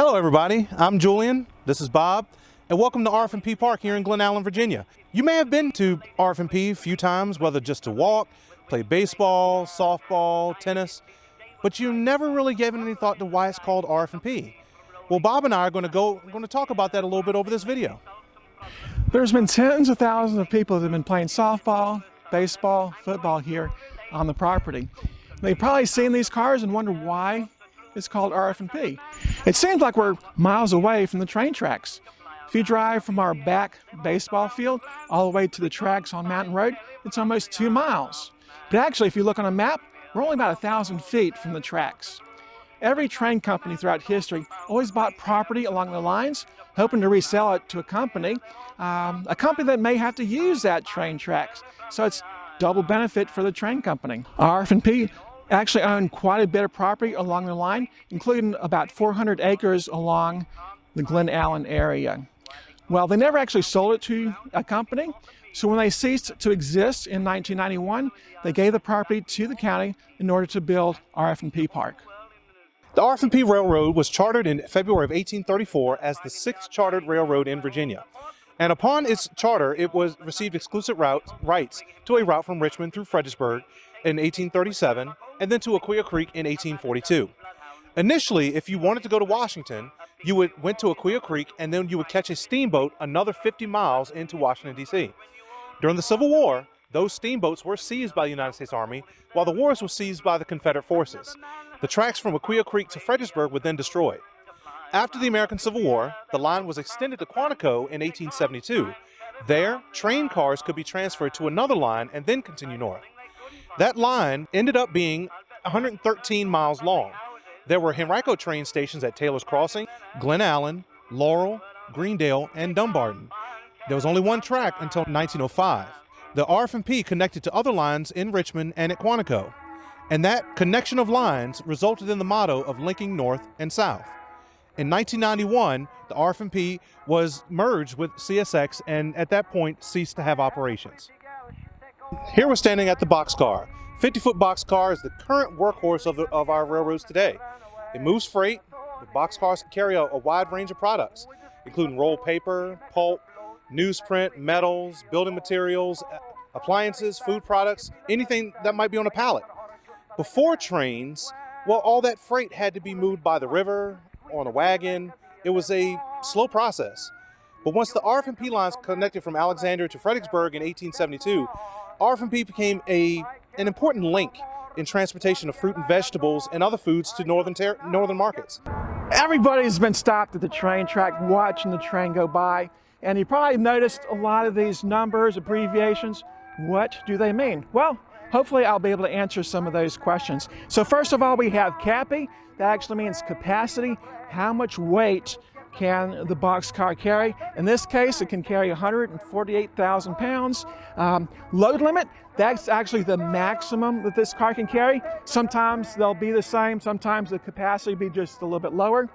Hello everybody, I'm Julian, this is Bob, and welcome to RF&P Park here in Glen Allen, Virginia. You may have been to RF&P a few times, whether just to walk, play baseball, softball, tennis, but you never really gave any thought to why it's called RF&P. Well, Bob and I are going to talk about that a little bit over this video. There's been tens of thousands of people that have been playing softball, baseball, football here on the property. They've probably seen these cars and wondered why it's called RF&P. It seems like we're miles away from the train tracks. If you drive from our back baseball field all the way to the tracks on Mountain Road, it's almost 2 miles. But actually, if you look on a map, we're only about 1,000 feet from the tracks. Every train company throughout history always bought property along the lines, hoping to resell it to a company that may have to use that train tracks. So it's double benefit for the train company. RF&P actually owned quite a bit of property along the line, including about 400 acres along the Glen Allen area. Well, they never actually sold it to a company, so when they ceased to exist in 1991, they gave the property to the county in order to build RF&P Park. The RF&P Railroad was chartered in February of 1834 as the 6th chartered railroad in Virginia. And upon its charter, it received exclusive rights to a route from Richmond through Fredericksburg in 1837, and then to Aquia Creek in 1842. Initially, if you wanted to go to Washington, you went to Aquia Creek and then you would catch a steamboat another 50 miles into Washington, D.C. During the Civil War, those steamboats were seized by the United States Army, while the wars were seized by the Confederate forces. The tracks from Aquia Creek to Fredericksburg were then destroyed. After the American Civil War, the line was extended to Quantico in 1872. There, train cars could be transferred to another line and then continue north. That line ended up being 113 miles long. There were Henrico train stations at Taylor's Crossing, Glen Allen, Laurel, Greendale, and Dumbarton. There was only one track until 1905. The RF&P connected to other lines in Richmond and at Quantico. And that connection of lines resulted in the motto of linking north and south. In 1991, the RF&P was merged with CSX and at that point ceased to have operations. Here we're standing at the Boxcar. 50-foot Boxcar is the current workhorse of our railroads today. It moves freight. The boxcars can carry a wide range of products, including rolled paper, pulp, newsprint, metals, building materials, appliances, food products, anything that might be on a pallet. Before trains, well, all that freight had to be moved by the river or on a wagon. It was a slow process. But once the RF&P lines connected from Alexandria to Fredericksburg in 1872, RF&P became an important link in transportation of fruit and vegetables and other foods to northern markets. Everybody's been stopped at the train track watching the train go by, and you probably noticed a lot of these numbers, abbreviations. What do they mean? Well, hopefully I'll be able to answer some of those questions. So first of all, we have CAPI. That actually means capacity. How much weight can the boxcar carry? In this case, it can carry 148,000 pounds. Load limit, that's actually the maximum that this car can carry. Sometimes they'll be the same, sometimes the capacity will be just a little bit lower.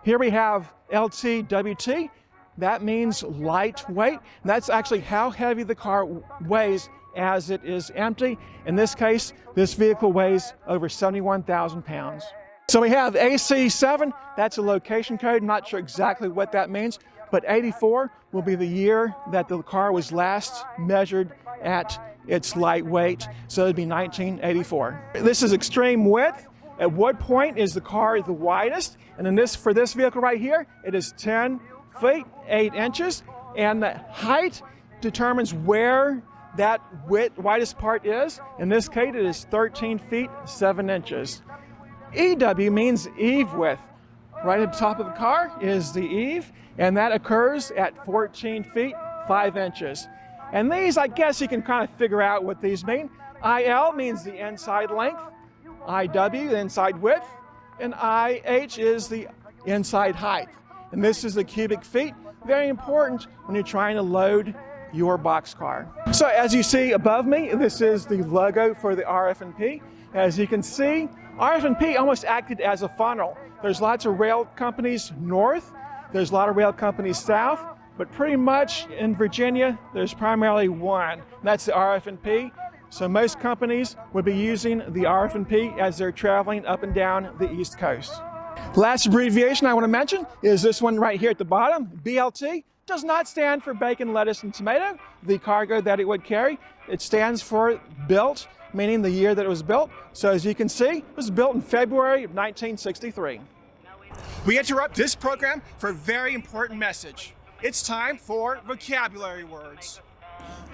Here we have LTWT, that means lightweight. That's actually how heavy the car weighs as it is empty. In this case, this vehicle weighs over 71,000 pounds. So we have AC7, that's a location code. I'm not sure exactly what that means, but 84 will be the year that the car was last measured at its light weight, so it'd be 1984. This is extreme width. At what point is the car the widest? And for this vehicle right here, it is 10 feet, 8 inches, and the height determines where that widest part is. In this case, it is 13 feet, 7 inches. EW means eave width. Right at the top of the car is the eave, and that occurs at 14 feet, 5 inches. And these, I guess you can kind of figure out what these mean. IL means the inside length, IW, the inside width, and IH is the inside height. And this is the cubic feet. Very important when you're trying to load your boxcar. So as you see above me, this is the logo for the RF&P. As you can see, RF&P almost acted as a funnel. There's lots of rail companies north, there's a lot of rail companies south, but pretty much in Virginia, there's primarily one, and that's the RF&P. So most companies would be using the RF&P as they're traveling up and down the East Coast. Last abbreviation I want to mention is this one right here at the bottom. BLT does not stand for bacon, lettuce, and tomato, the cargo that it would carry. It stands for built, meaning the year that it was built. So as you can see, it was built in February of 1963. We interrupt this program for a very important message. It's time for vocabulary words.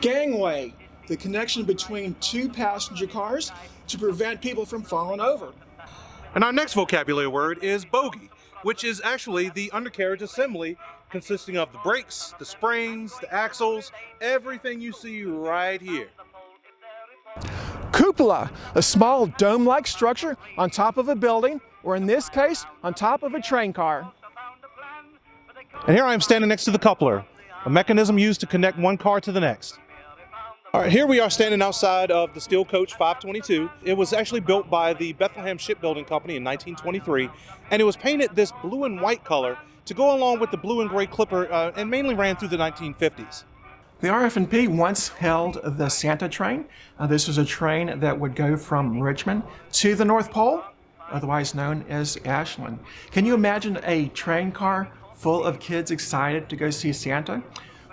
Gangway, the connection between two passenger cars to prevent people from falling over. And our next vocabulary word is bogie, which is actually the undercarriage assembly consisting of the brakes, the springs, the axles, everything you see right here. Cupola, a small dome-like structure on top of a building, or in this case, on top of a train car. And here I am standing next to the coupler, a mechanism used to connect one car to the next. All right, here we are standing outside of the Steel Coach 522. It was actually built by the Bethlehem Shipbuilding Company in 1923, and it was painted this blue and white color to go along with the blue and gray clipper, and mainly ran through the 1950s. The RF&P once held the Santa train. This was a train that would go from Richmond to the North Pole, otherwise known as Ashland. Can you imagine a train car full of kids excited to go see Santa?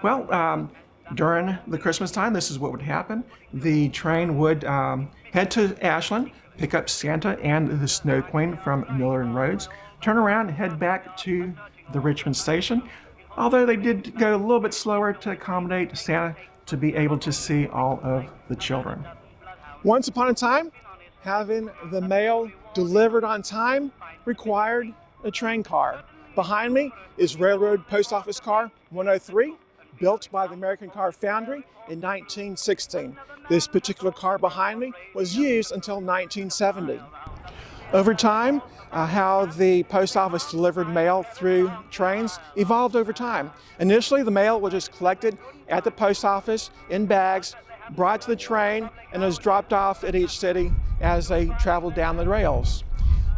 Well, during the Christmas time, this is what would happen. The train would head to Ashland, pick up Santa and the Snow Queen from Miller and Rhodes, turn around and head back to the Richmond station, although they did go a little bit slower to accommodate Santa to be able to see all of the children. Once upon a time, having the mail delivered on time required a train car. Behind me is Railroad Post Office Car 103, built by the American Car Foundry in 1916. This particular car behind me was used until 1970. Over time, how the post office delivered mail through trains evolved over time. Initially, the mail was just collected at the post office in bags, brought to the train, and was dropped off at each city as they traveled down the rails.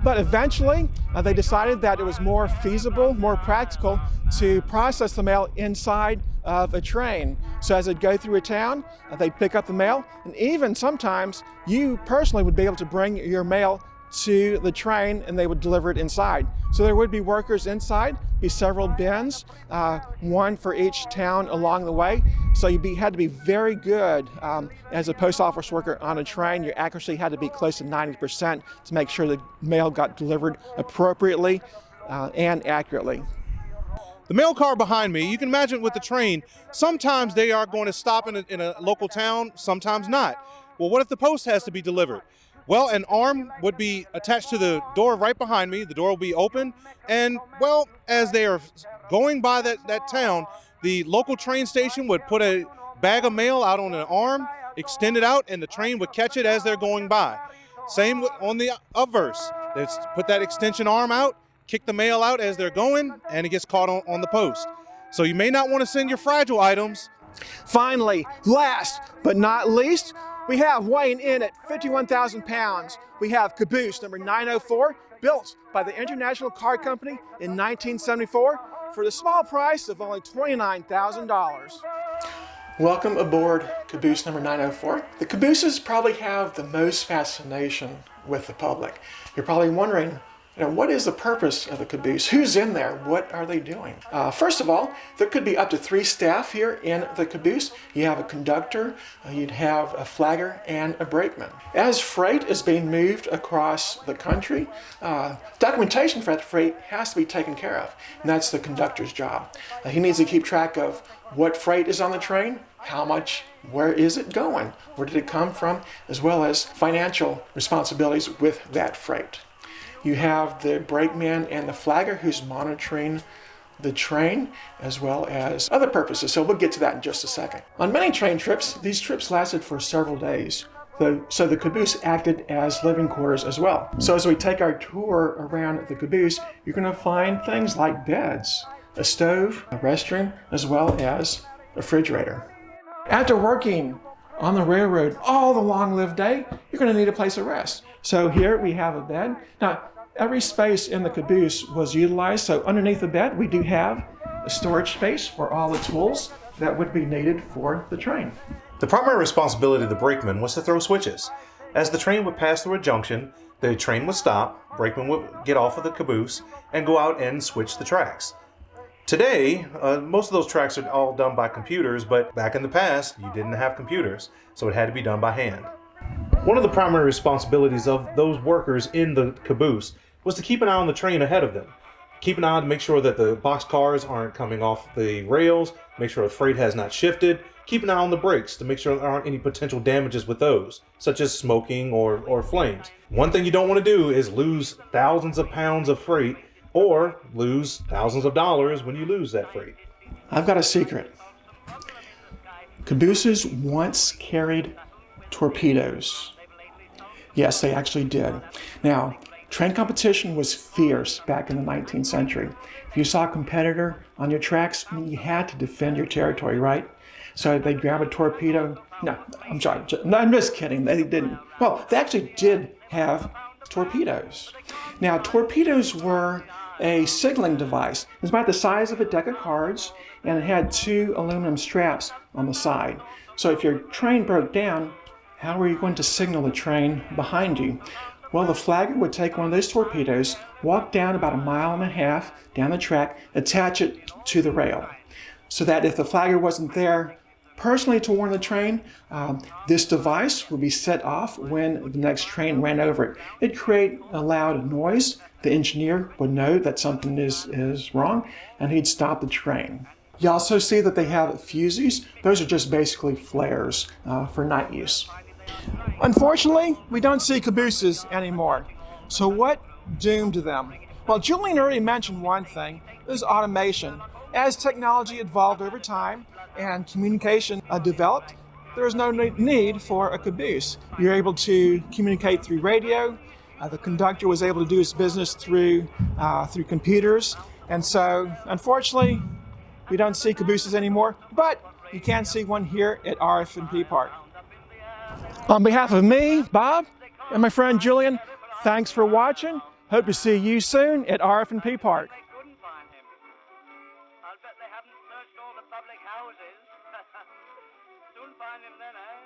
But eventually, they decided that it was more feasible, more practical to process the mail inside of a train. So as they'd go through a town, they'd pick up the mail, and even sometimes you personally would be able to bring your mail to the train and they would deliver it inside. So there would be workers inside, be several bins, one for each town along the way. So you had to be very good as a post office worker on a train. Your accuracy had to be close to 90% to make sure the mail got delivered appropriately and accurately. The mail car behind me, you can imagine with the train, sometimes they are going to stop in a local town, sometimes not. Well, what if the post has to be delivered? Well, an arm would be attached to the door right behind me. The door will be open. And, well, as they are going by that town, the local train station would put a bag of mail out on an arm, extend it out, and the train would catch it as they're going by. Same on the obverse. They put that extension arm out, kick the mail out as they're going, and it gets caught on the post. So you may not want to send your fragile items. Finally, last but not least, we have weighing in at 51,000 pounds, we have Caboose number 904, built by the International Car Company in 1974 for the small price of only $29,000. Welcome aboard Caboose number 904. The Cabooses probably have the most fascination with the public. You're probably wondering, what is the purpose of a caboose? Who's in there? What are they doing? First of all, there could be up to 3 staff here in the caboose. You have a conductor, you'd have a flagger, and a brakeman. As freight is being moved across the country, documentation for that freight has to be taken care of, and that's the conductor's job. He needs to keep track of what freight is on the train, how much, where is it going, where did it come from, as well as financial responsibilities with that freight. You have the brakeman and the flagger who's monitoring the train, as well as other purposes. So we'll get to that in just a second. On many train trips, these trips lasted for several days. So the caboose acted as living quarters as well. So as we take our tour around the caboose, you're going to find things like beds, a stove, a restroom, as well as a refrigerator. After working on the railroad all the long-lived day, you're going to need a place of rest. So here we have a bed. Now, every space in the caboose was utilized. So underneath the bed, we do have a storage space for all the tools that would be needed for the train. The primary responsibility of the brakeman was to throw switches. As the train would pass through a junction, The train would stop, brakemen would get off of the caboose, and go out and switch the tracks. Today, most of those tracks are all done by computers, but back in the past, you didn't have computers, so it had to be done by hand. One of the primary responsibilities of those workers in the caboose was to keep an eye on the train ahead of them. Keep an eye to make sure that the boxcars aren't coming off the rails, make sure the freight has not shifted, keep an eye on the brakes to make sure there aren't any potential damages with those, such as smoking or flames. One thing you don't want to do is lose thousands of pounds of freight or lose thousands of dollars when you lose that freight. I've got a secret. Cabooses once carried torpedoes. Yes, they actually did. Now, train competition was fierce back in the 19th century. If you saw a competitor on your tracks, you had to defend your territory, right? So they'd grab a torpedo. No, I'm sorry. No, I'm just kidding. They didn't. Well, they actually did have torpedoes. Now, torpedoes were a signaling device. It was about the size of a deck of cards, and it had two aluminum straps on the side. So if your train broke down, how were you going to signal the train behind you? Well, the flagger would take one of those torpedoes, walk down about 1.5 miles down the track, attach it to the rail, so that if the flagger wasn't there personally to warn the train, this device would be set off when the next train ran over it. It'd create a loud noise. The engineer would know that something is wrong, and he'd stop the train. You also see that they have fusees. Those are just basically flares for night use. Unfortunately, we don't see cabooses anymore. So what doomed them? Well, Julian already mentioned one thing, is automation. As technology evolved over time and communication developed, there was no need for a caboose. You're able to communicate through radio. The conductor was able to do his business through computers. And so, unfortunately, we don't see cabooses anymore, but you can see one here at RF&P Park. On behalf of me, Bob, and my friend Julian, thanks for watching. Hope to see you soon at RF&P Park. I'll bet they haven't searched all the public houses. Soon find him then, eh?